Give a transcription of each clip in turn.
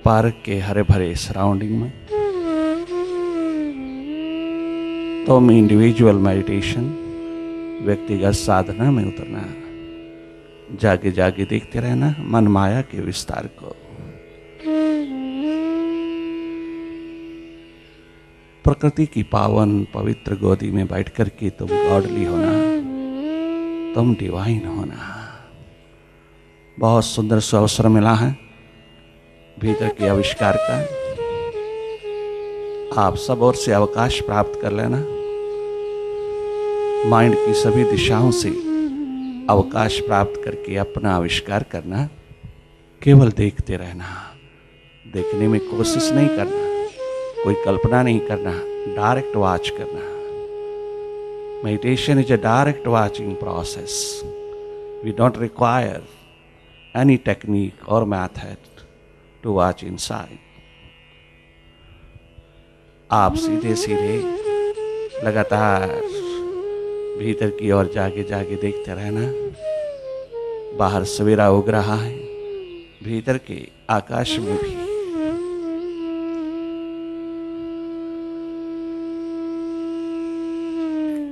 Park के हरे भरे surrounding में तुम इंडिविजुअल मेडिटेशन व्यक्तिगत साधना में उतरना, जागे जागे देखते रहना मन माया के विस्तार को। प्रकृति की पावन पवित्र गोदी में बैठ कर के तुम गॉडली होना, तुम डिवाइन होना। बहुत सुंदर सा अवसर मिला है भीतर के आविष्कार का। आप सब ओर से अवकाश प्राप्त कर लेना, माइंड की सभी दिशाओं से अवकाश प्राप्त करके अपना आविष्कार करना। केवल देखते रहना, देखने में कोशिश नहीं करना, कोई कल्पना नहीं करना, डायरेक्ट वॉच करना। Meditation is a direct watching process. We don't require any technique or method to watch inside. आप सीधे सीधे लगातार भीतर की ओर जागे जागे देखते रहना। बाहर सवेरा उग रहा है, भीतर के आकाश में भी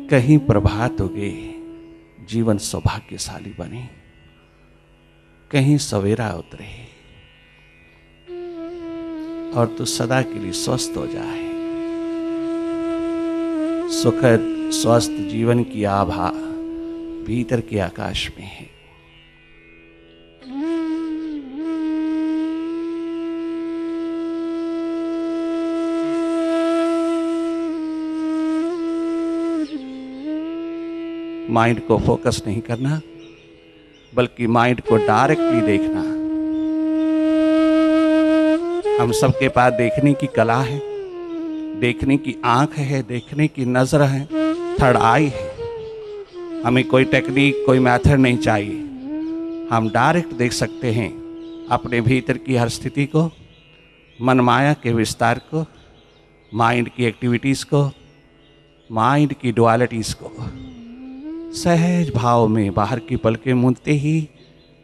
कहीं प्रभात उगे, जीवन सौभाग्यशाली बने, कहीं सवेरा उतरे और तू सदा के लिए स्वस्थ हो जाए। सुखद स्वस्थ जीवन की आभा भीतर के आकाश में है। माइंड को फोकस नहीं करना, बल्कि माइंड को डायरेक्टली देखना। हम सबके पास देखने की कला है, देखने की आंख है, देखने की नजर है, थर्ड आई है। हमें कोई टेक्निक, कोई मेथड नहीं चाहिए। हम डायरेक्ट देख सकते हैं अपने भीतर की हर स्थिति को, मन माया के विस्तार को, माइंड की एक्टिविटीज को, माइंड की डुअलिटीज को। सहज भाव में बाहर की पलकें मूंदते ही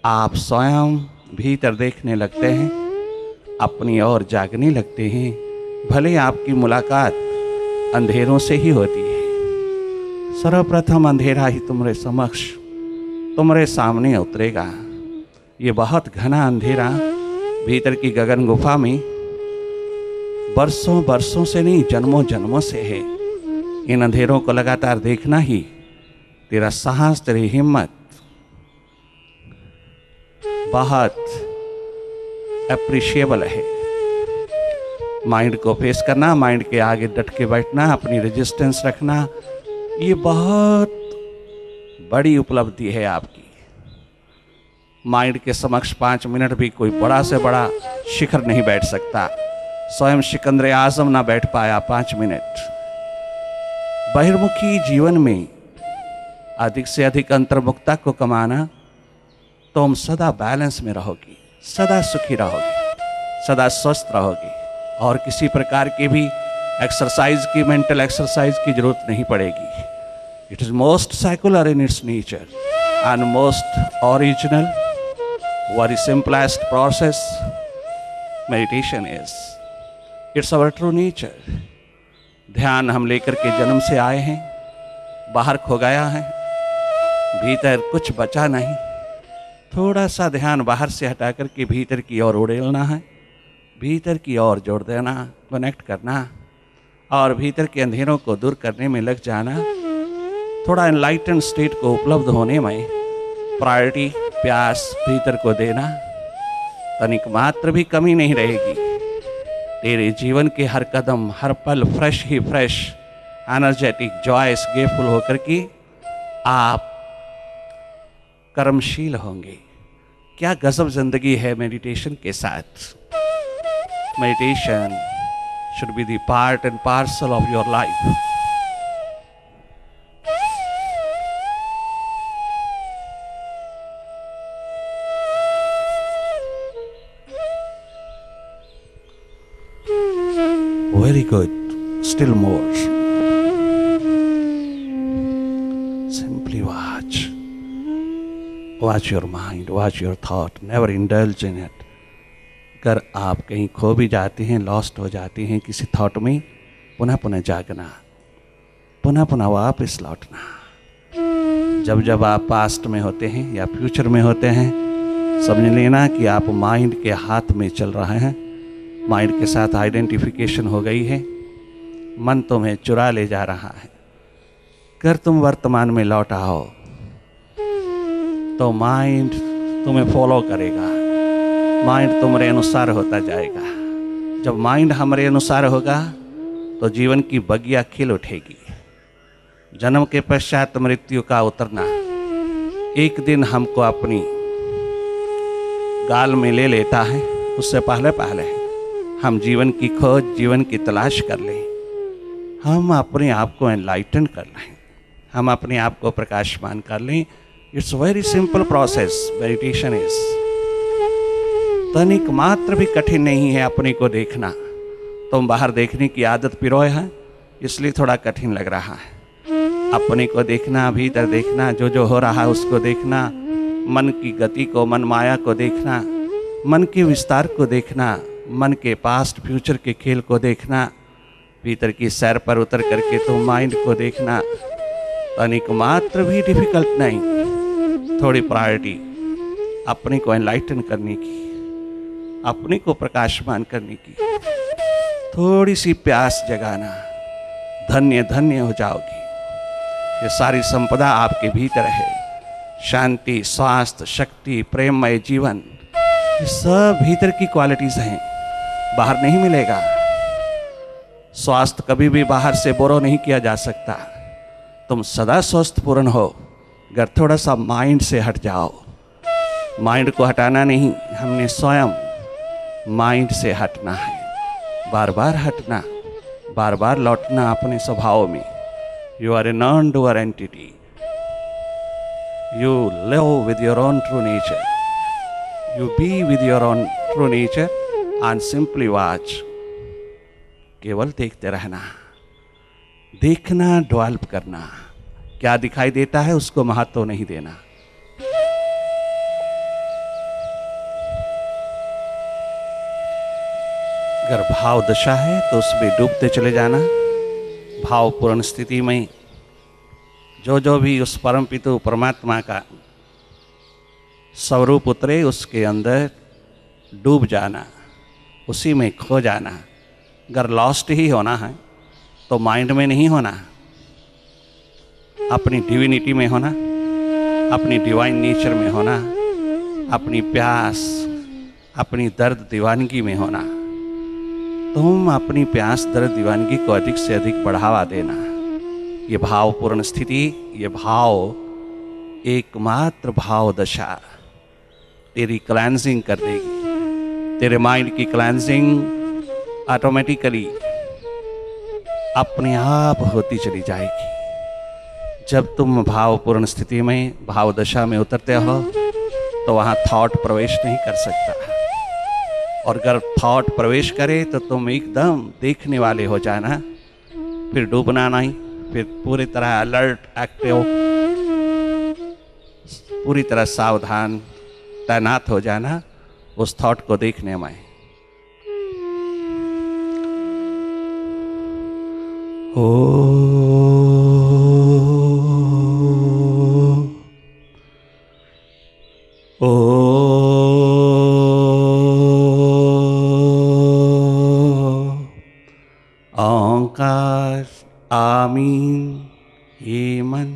आप स्वयं भीतर देखने लगते हैं, अपनी ओर जागने लगते हैं। भले आपकी मुलाकात अंधेरों से ही होती है, सर्वप्रथम अंधेरा ही तुम्हारे समक्ष, तुम्हारे सामने उतरेगा। ये बहुत घना अंधेरा भीतर की गगन गुफा में बरसों बरसों से नहीं, जन्मों जन्मों से है। इन अंधेरों को लगातार देखना ही तेरा साहस, तेरी हिम्मत बहुत अप्रिशिएबल है। माइंड को फेस करना, माइंड के आगे डट के बैठना, अपनी रेजिस्टेंस रखना, ये बहुत बड़ी उपलब्धि है आपकी। माइंड के समक्ष 5 मिनट भी कोई बड़ा से बड़ा शिखर नहीं बैठ सकता। स्वयं सिकंदर आजम ना बैठ पाया 5 मिनट। बहिर्मुखी जीवन में अधिक से अधिक अंतर्मुखता को कमाना, तो हम सदा बैलेंस में रहोगी, सदा सुखी रहोगी, सदा स्वस्थ रहोगी और किसी प्रकार की भी एक्सरसाइज की, मेंटल एक्सरसाइज की जरूरत नहीं पड़ेगी। It is most secular in its nature and most original, very simplest process meditation is. It's our true nature. ध्यान हम लेकर के जन्म से आए हैं, बाहर खो गया है, भीतर कुछ बचा नहीं। थोड़ा सा ध्यान बाहर से हटा करके भीतर की ओर उड़ेलना है, भीतर की ओर जोड़ देना, कनेक्ट करना और भीतर के अंधेरों को दूर करने में लग जाना। थोड़ा एनलाइटन स्टेट को उपलब्ध होने में प्रायोरिटी, प्यास भीतर को देना, तनिक मात्र भी कमी नहीं रहेगी। तेरे जीवन के हर कदम, हर पल फ्रेश ही फ्रेश, एनर्जेटिक, जॉयस, गेफुल होकर के आप कर्मशील होंगे। क्या गजब जिंदगी है मेडिटेशन के साथ। Meditation should be the part and parcel of your life. Very good. Still more. Simply watch. Watch your mind, watch your thought. Never indulge in it. कर आप कहीं खो भी जाते हैं, लॉस्ट हो जाते हैं किसी थॉट में, पुनः पुनः जागना, पुनः पुनः वापस लौटना। जब जब आप पास्ट में होते हैं या फ्यूचर में होते हैं, समझ लेना कि आप माइंड के हाथ में चल रहे हैं। माइंड के साथ आइडेंटिफिकेशन हो गई है, मन तुम्हें चुरा ले जा रहा है। अगर तुम वर्तमान में लौट आओ तो माइंड तुम्हें फॉलो करेगा, माइंड तुम्हारे अनुसार होता जाएगा। जब माइंड हमारे अनुसार होगा तो जीवन की बगिया खिल उठेगी। जन्म के पश्चात मृत्यु का उतरना एक दिन हमको अपनी गाल में ले लेता है, उससे पहले पहले हम जीवन की खोज, जीवन की तलाश कर लें, हम अपने आप को एनलाइटन कर लें, हम अपने आप को प्रकाशमान कर लें। It's very simple process meditation is. तनिक मात्र भी कठिन नहीं है अपने को देखना। तुम बाहर देखने की आदत पिरोए है, इसलिए थोड़ा कठिन लग रहा है। अपने को देखना, भीतर देखना, जो जो हो रहा है उसको देखना, मन की गति को, मन माया को देखना, मन के विस्तार को देखना, मन के पास्ट फ्यूचर के खेल को देखना, भीतर की सैर पर उतर करके तुम माइंड को देखना। तनिक मात्र भी डिफिकल्ट नहीं, थोड़ी प्रायोरिटी अपने को एनलाइटन करने की, अपने को प्रकाशमान करने की, थोड़ी सी प्यास जगाना, धन्य धन्य हो जाओगी। ये सारी संपदा आपके भीतर है। शांति, स्वास्थ्य, शक्ति, प्रेममय जीवन, ये सब भीतर की क्वालिटीज हैं, बाहर नहीं मिलेगा। स्वास्थ्य कभी भी बाहर से बोरो नहीं किया जा सकता। तुम सदा स्वस्थ पूर्ण हो अगर थोड़ा सा माइंड से हट जाओ। माइंड को हटाना नहीं, हमने स्वयं माइंड से हटना है, बार बार हटना, बार बार लौटना अपने स्वभाव में। You are a non-doer entity. You live with your own true nature. You be with your own true nature and simply watch. केवल देखते रहना, देखना, डेवलप करना। क्या दिखाई देता है उसको महत्व नहीं देना। अगर भाव दशा है तो उसमें डूबते चले जाना। भावपूर्ण स्थिति में जो जो भी उस परम पितु परमात्मा का स्वरूप उतरे उसके अंदर डूब जाना, उसी में खो जाना। अगर लॉस्ट ही होना है तो माइंड में नहीं होना, अपनी डिविनिटी में होना, अपनी डिवाइन नेचर में होना, अपनी प्यास, अपनी दर्द दीवानगी में होना। तुम अपनी प्यास, दर्द, दीवानगी को अधिक से अधिक बढ़ावा देना। ये भावपूर्ण स्थिति, ये भाव, एकमात्र भाव दशा तेरी क्लेंजिंग कर देगी। तेरे माइंड की क्लेंजिंग ऑटोमेटिकली अपने आप होती चली जाएगी। जब तुम भावपूर्ण स्थिति में, भाव दशा में उतरते हो तो वहाँ थॉट प्रवेश नहीं कर सकता। और अगर थॉट प्रवेश करे तो तुम एकदम देखने वाले हो जाना, फिर डूबना नहीं, फिर पूरी तरह अलर्ट, एक्टिव, पूरी तरह सावधान, तैनात हो जाना उस थॉट को देखने में। ओंकार आमीन ये मन।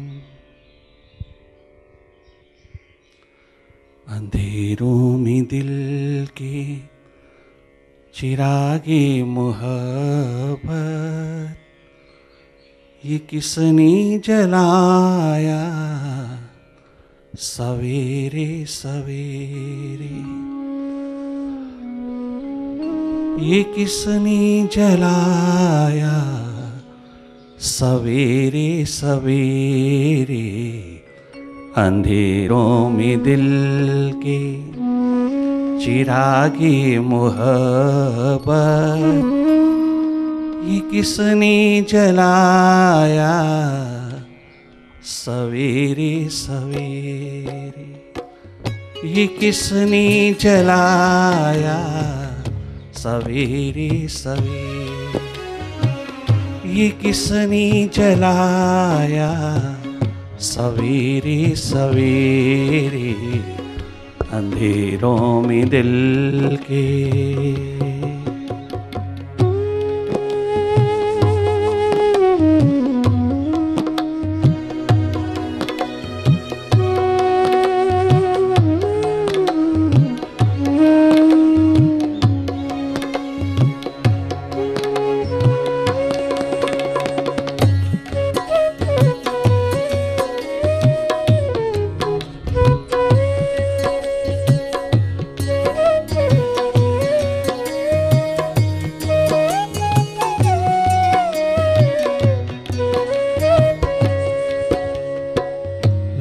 अंधेरों में दिल के चिरागे मोहब्बत, ये किसने जलाया सवेरे सवेरे, ये किसने जलाया सवेरे सवेरे। अंधेरों में दिल के चिरागे मोहब्बत, ये किसने जलाया सवेरे सवेरे, ये किसने जलाया सवेरे सवेरे। ये किसने जलाया सवेरे सवेरे अंधेरों में दिल के।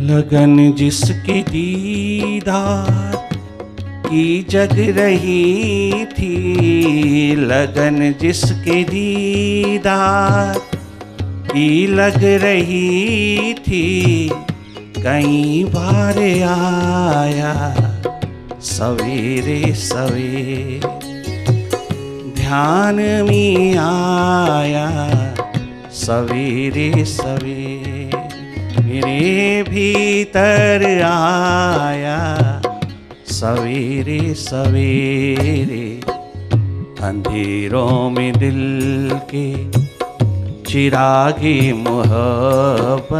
लगन जिसकी दीदार की जग रही थी, लगन जिसके दीदार की लग रही थी, कई बार आया सवेरे सवेरे ध्यान में आया सवेरे सवेरे मेरे भीतर आया सवेरे सवेरे अंधेरों में दिल के चिरागे मोहब्बत।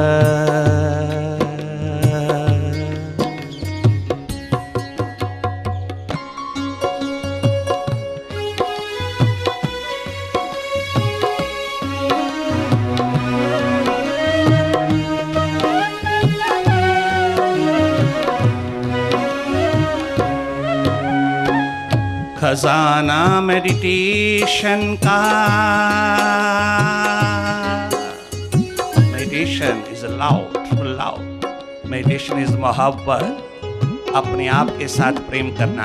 खजाना मेडिटेशन का, meditation is love, true love. Meditation is मोहब्बत, अपने आप के साथ प्रेम करना,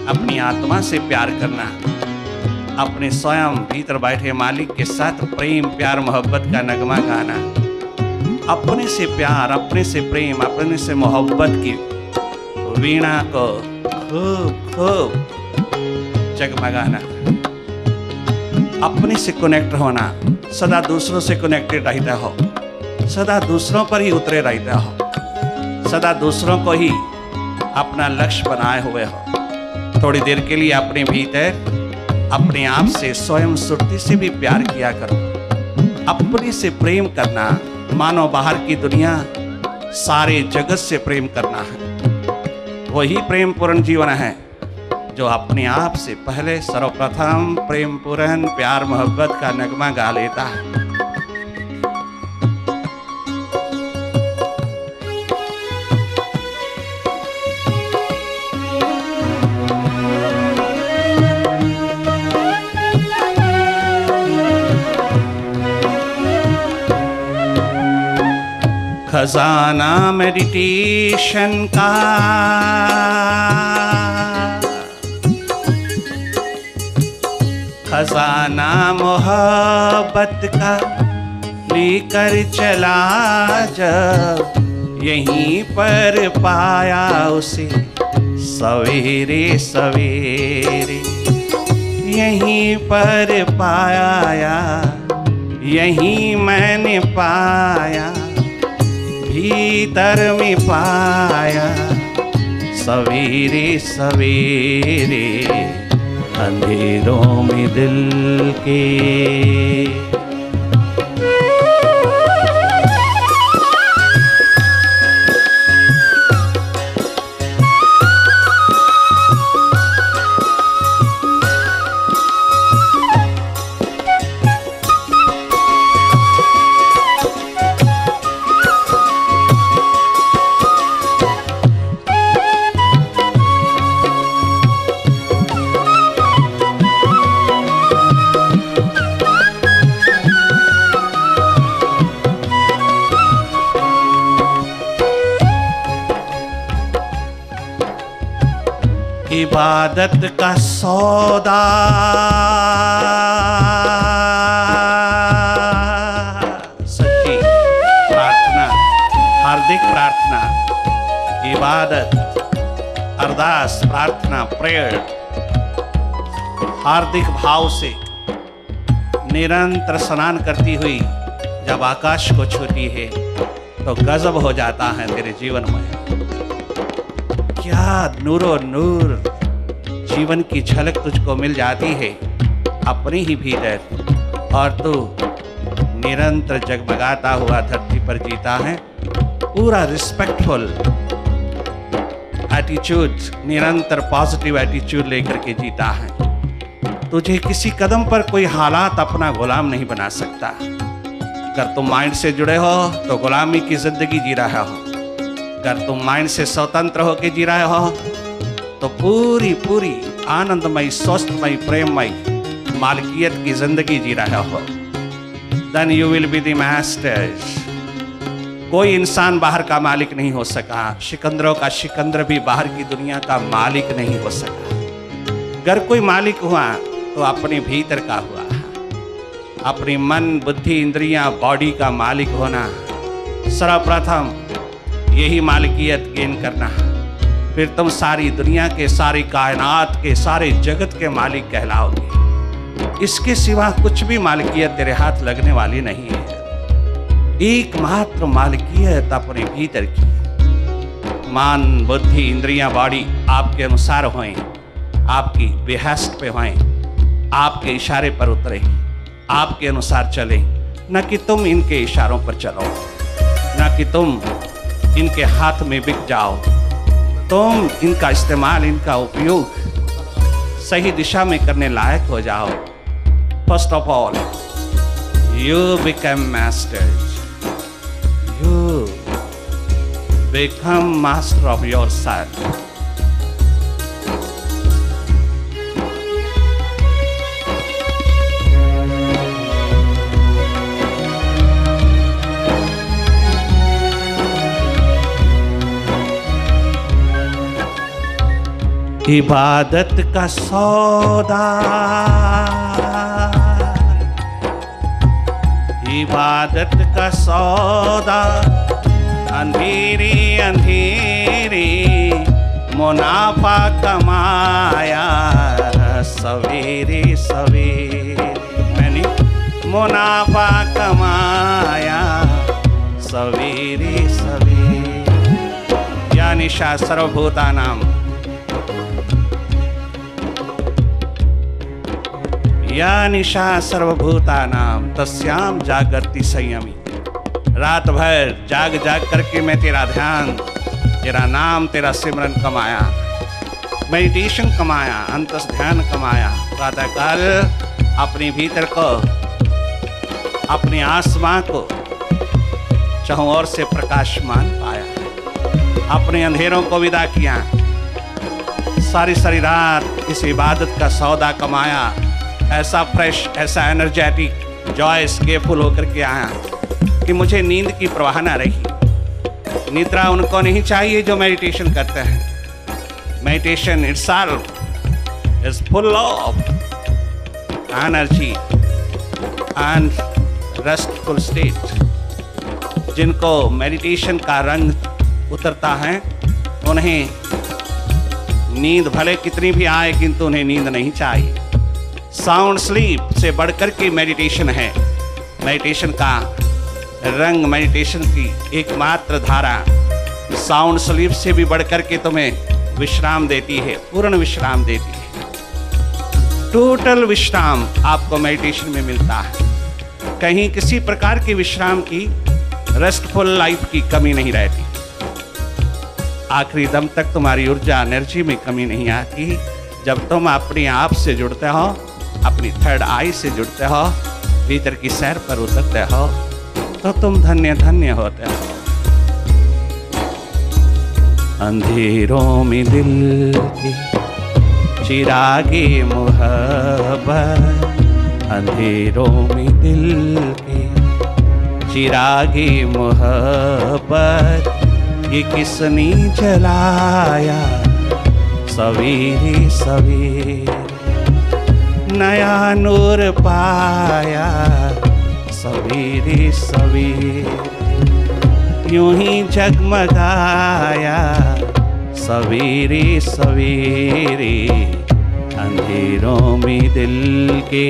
अपनी आत्मा से प्यार करना, अपने स्वयं भीतर बैठे मालिक के साथ प्रेम प्यार मोहब्बत का नगमा गाना, अपने से प्यार, अपने से प्रेम, अपने से मोहब्बत की वीणा को खूब खूब जगमगाना, अपने से कनेक्ट होना, सदा दूसरों से कनेक्टेड रहता हो, सदा दूसरों पर ही उतरे रहता हो, सदा दूसरों को ही अपना लक्ष्य बनाए हुए हो। थोड़ी देर के लिए अपने भीतर अपने आप से स्वयं सुरती से भी प्यार किया करो, अपने से प्रेम करना मानो बाहर की दुनिया सारे जगत से प्रेम करना है। वही प्रेम पूर्ण जीवन है जो अपने आप से पहले सर्वप्रथम प्रेम पूर्ण प्यार मोहब्बत का नगमा गा लेता है। खजाना मेडिटेशन का, खजाना मोहब्बत का लेकर चला जब यहीं पर पाया उसे सवेरे सवेरे, यहीं पर पाया, यहीं मैंने पाया, भीतर में पाया सवेरे सवेरे अंधेरों में दिल के। इबादत का सौदा सच्ची प्रार्थना, हार्दिक प्रार्थना, इबादत, अरदास, प्रार्थना, प्रेयर, हार्दिक भाव से निरंतर स्नान करती हुई जब आकाश को छूती है तो गजब हो जाता है तेरे जीवन में। क्या नूरो नूर जीवन की झलक तुझको मिल जाती है अपनी ही भीतर, और तू निरंतर जगमगाता हुआ धरती पर जीता है। पूरा रिस्पेक्टफुल एटीट्यूड, निरंतर पॉजिटिव एटीट्यूड लेकर के जीता है। तुझे किसी कदम पर कोई हालात अपना गुलाम नहीं बना सकता। अगर तुम माइंड से जुड़े हो तो गुलामी की जिंदगी जी रहे हो, अगर तुम माइंड से स्वतंत्र होकर जी रहे हो तो पूरी पूरी आनंदमयी, स्वस्थमयी, प्रेममयी मालिकियत की जिंदगी जी रहे हो। Then you will be the masters। कोई इंसान बाहर का मालिक नहीं हो सका, सिकंदरों का सिकंदर भी बाहर की दुनिया का मालिक नहीं हो सका। अगर कोई मालिक हुआ तो अपने भीतर का हुआ। अपनी मन, बुद्धि, इंद्रियां, बॉडी का मालिक होना, सर्वप्रथम यही मालिकियत गेन करना, फिर तुम सारी दुनिया के, सारी कायनात के, सारे जगत के मालिक कहलाओगे। इसके सिवा कुछ भी मालिकियत तेरे हाथ लगने वाली नहीं है। एकमात्र मालिकियत अपने भीतर की। मान, बुद्धि, इंद्रियां, बॉडी आपके अनुसार होएं, आपकी बेहस्त पे होएं, आपके इशारे पर उतरे, आपके अनुसार चले, न कि तुम इनके इशारों पर चलो, न कि तुम इनके हाथ में बिक जाओ। तुम इनका इस्तेमाल, इनका उपयोग सही दिशा में करने लायक हो जाओ। First of all you become masters, you become master of yourself. इबादत का सौदा, इबादत का सौदा, अंधेरे अंधेरे मुनाफा कमाया सवेरे सवेरे। मैंने मुनाफा कमाया सवेरे सवेरे। या निशा सर्वभूतानां, या निशा सर्वभूतानां तस्याम जागर्ति संयमी। रात भर जाग जाग करके मैं तेरा ध्यान, तेरा नाम, तेरा सिमरन कमाया, मेडिटेशन कमाया, अंतस ध्यान कमाया। प्रातःकाल अपने भीतर को, अपने आत्मा को चारों ओर से प्रकाशमान पाया, अपने अंधेरों को विदा किया। सारी सारी रात इस इबादत का सौदा कमाया, ऐसा फ्रेश, ऐसा एनर्जेटिक, जॉयसफुल होकर के आया कि मुझे नींद की परवाह ना रही। निद्रा उनको नहीं चाहिए जो मेडिटेशन करते हैं। Meditation itself is full of energy and restful state. जिनको मेडिटेशन का रंग उतरता है उन्हें नींद भले कितनी भी आए किंतु उन्हें नींद नहीं चाहिए। साउंड स्लीप से बढ़कर के मेडिटेशन है। मेडिटेशन का रंग, मेडिटेशन की एकमात्र धारा साउंड स्लीप से भी बढ़कर के तुम्हें विश्राम देती है, पूर्ण विश्राम देती है। टोटल विश्राम आपको मेडिटेशन में मिलता है। कहीं किसी प्रकार के विश्राम की, रेस्टफुल लाइफ की कमी नहीं रहती। आखिरी दम तक तुम्हारी ऊर्जा, एनर्जी में कमी नहीं आती। जब तुम अपने आप से जुड़ते हो, अपनी थर्ड आई से जुड़ते हो, भीतर की सैर पर उतरते हो, तो तुम धन्य धन्य होते हो। अंधेरों में दिल की चिरागे मोहब्बत, अंधेरों में दिल की चिरागे मोहब्बत, ये किसने जलाया सवेरे सवेरे। नया नूर पाया सवेरे सवेरे, यूं ही जगमगाया सवेरे सवेरे। अंधेरों में दिल के।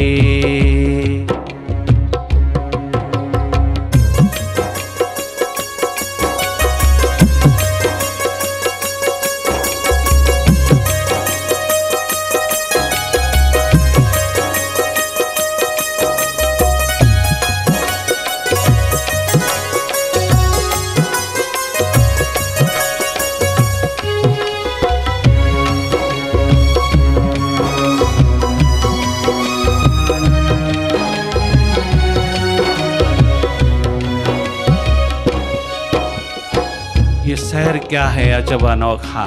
ये शहर क्या है अजब अनोखा,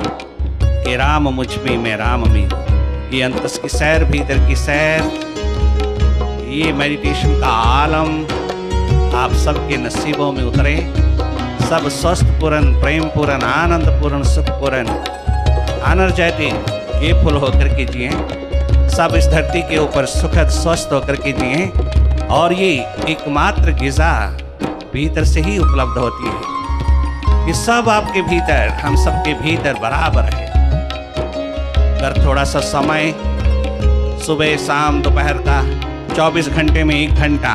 कि राम मुझ में मैं राम में। ये अंतस की सैर, भीतर की सैर, ये मेडिटेशन का आलम आप सबके नसीबों में उतरे। सब स्वस्थ पूर्ण, प्रेम पूर्ण, आनंद पूर्ण, सुख पूर्ण, एनर्जेटिक, गेफुल होकर के जिए। सब इस धरती के ऊपर सुखद स्वस्थ होकर के जिए। और ये एकमात्र ग़िज़ा भीतर से ही उपलब्ध होती है। ये सब आपके भीतर, हम सबके भीतर बराबर है। अगर थोड़ा सा समय सुबह शाम दोपहर का 24 घंटे में 1 घंटा,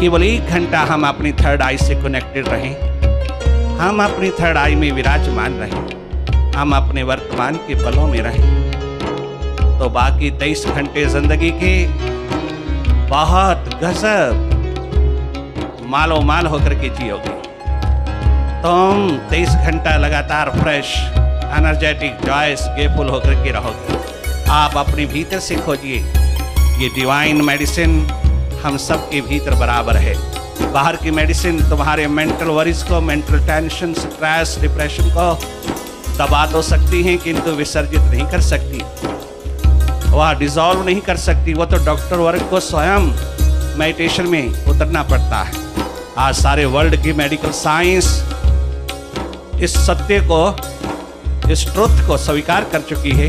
केवल 1 घंटा हम अपनी थर्ड आई से कनेक्टेड रहें, हम अपनी थर्ड आई में विराजमान रहें, हम अपने वर्तमान के पलों में रहें, तो बाकी 23 घंटे जिंदगी के बहुत गजब मालो माल होकर के जियोगे। तुम 23 घंटा लगातार फ्रेश, एनर्जेटिक, जॉयस, गेफुल होकर के रहोगे। आप अपने भीतर से खोजिए। ये डिवाइन मेडिसिन हम सब के भीतर बराबर है। बाहर की मेडिसिन तुम्हारे मेंटल वरीज को, मेंटल टेंशन, स्ट्रेस, डिप्रेशन को दबा तो सकती हैं, किंतु विसर्जित नहीं कर सकती, वह डिसॉल्व नहीं कर सकती। वो तो डॉक्टर वर्ग को स्वयं मेडिटेशन में उतरना पड़ता है। आज सारे वर्ल्ड की मेडिकल साइंस इस सत्य को, इस ट्रुथ को स्वीकार कर चुकी है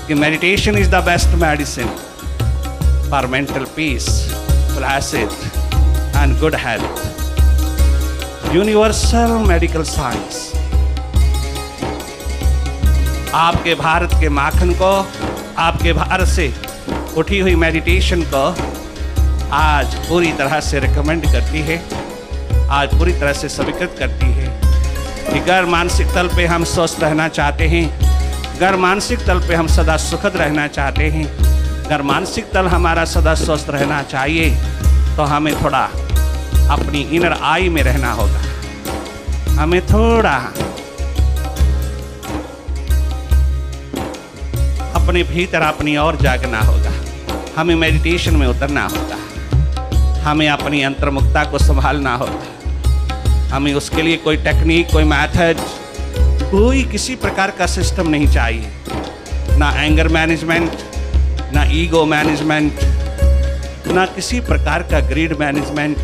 कि meditation is the best medicine for mental peace, Placid and good health. Universal medical science आपके भारत के माखन को, आपके भारत से उठी हुई मेडिटेशन को आज पूरी तरह से रिकमेंड करती है, आज पूरी तरह से स्वीकृत करती है कि अगर मानसिक तल पे हम स्वस्थ रहना चाहते हैं, अगर मानसिक तल पे हम सदा सुखद रहना चाहते हैं, अगर मानसिक तल हमारा सदा स्वस्थ रहना चाहिए, तो हमें थोड़ा अपनी इनर आई में रहना होगा। हमें थोड़ा अपने भीतर अपनी ओर जागना होगा। हमें मेडिटेशन में उतरना होगा। हमें अपनी अंतर्मुखता को संभालना होगा। हमें उसके लिए कोई टेक्निक, कोई मेथड, कोई किसी प्रकार का सिस्टम नहीं चाहिए। ना एंगर मैनेजमेंट, ना ईगो मैनेजमेंट, ना किसी प्रकार का ग्रीड मैनेजमेंट,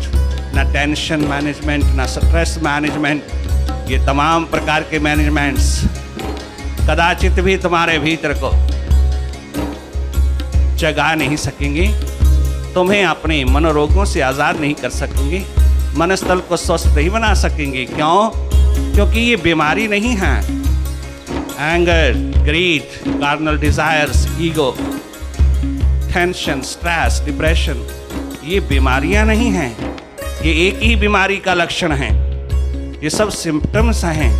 ना टेंशन मैनेजमेंट, ना स्ट्रेस मैनेजमेंट। ये तमाम प्रकार के मैनेजमेंट्स कदाचित भी तुम्हारे भीतर को जगा नहीं सकेंगे, तुम्हें अपने मनोरोगों से आज़ाद नहीं कर सकेंगे, मनस्थल को स्वस्थ नहीं बना सकेंगे। क्यों? क्योंकि ये बीमारी नहीं है। Anger, greed, carnal desires, ego, tension, stress, depression, ये बीमारियां नहीं हैं। ये एक ही बीमारी का लक्षण है। ये सब सिम्टम्स हैं,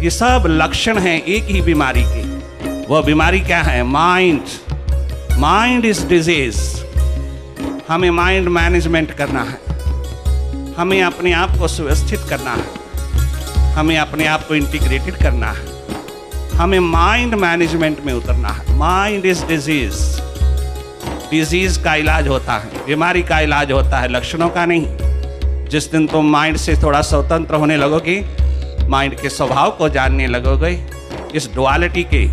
ये सब लक्षण हैं एक ही बीमारी के। वह बीमारी क्या है? माइंड। Mind is disease. हमें माइंड मैनेजमेंट करना है, हमें अपने आप को सुव्यवस्थित करना है, हमें अपने आप को इंटीग्रेटेड करना है, हमें माइंड मैनेजमेंट में उतरना है। Mind is disease. डिजीज का इलाज होता है, बीमारी का इलाज होता है, लक्षणों का नहीं। जिस दिन तुम माइंड से थोड़ा स्वतंत्र होने लगोगे, माइंड के स्वभाव को जानने लगोगे, इस डुअलिटी के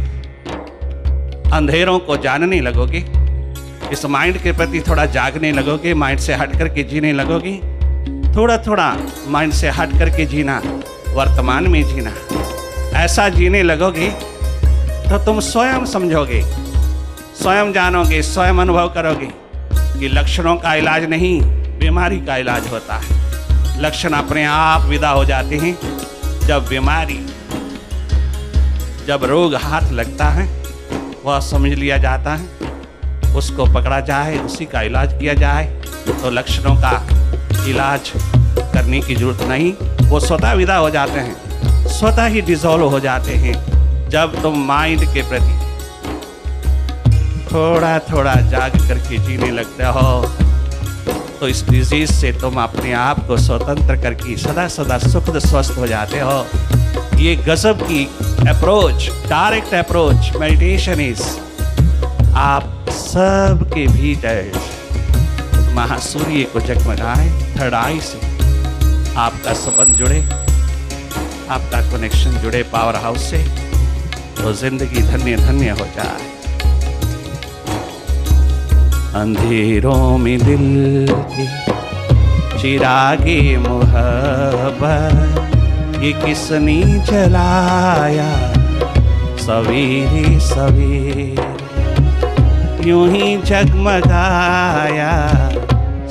अंधेरों को जानने लगोगे, इस माइंड के प्रति थोड़ा जागने लगोगे, माइंड से हट करके जीने लगोगे, थोड़ा थोड़ा माइंड से हट करके जीना, वर्तमान में जीना। ऐसा जीने लगोगे तो तुम स्वयं समझोगे, स्वयं जानोगे, स्वयं अनुभव करोगे कि लक्षणों का इलाज नहीं, बीमारी का इलाज होता है। लक्षण अपने आप विदा हो जाते हैं जब बीमारी, जब रोग हाथ लगता है, वह समझ लिया जाता है, उसको पकड़ा जाए, उसी का इलाज किया जाए, तो लक्षणों का इलाज करने की जरूरत नहीं, वो स्वतः विदा हो जाते हैं, स्वतः ही डिसॉल्व हो जाते हैं। जब तुम माइंड के प्रति थोड़ा थोड़ा जाग करके जीने लगते हो, तो इस डिजीज से तुम अपने आप को स्वतंत्र करके सदा सदा सुखद स्वस्थ हो जाते हो। ये गजब की approach, direct approach meditation is. आप सबके भीतर महासूर्य को जगमगाए, थर्ड आई से आपका संबंध जुड़े, आपका कनेक्शन जुड़े पावर हाउस से, तो जिंदगी धन्य धन्य हो जाए। अंधेरों में दिल के चिरागे मोहब्बत ये किसने जलाया, सवेरे सवेरे यूं ही जगमगाया,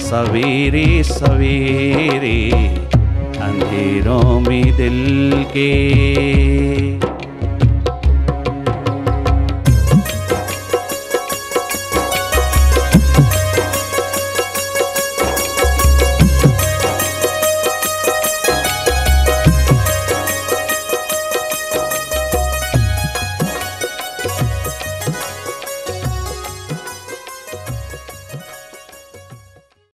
सवेरे सवेरे अंधेरों में दिल के।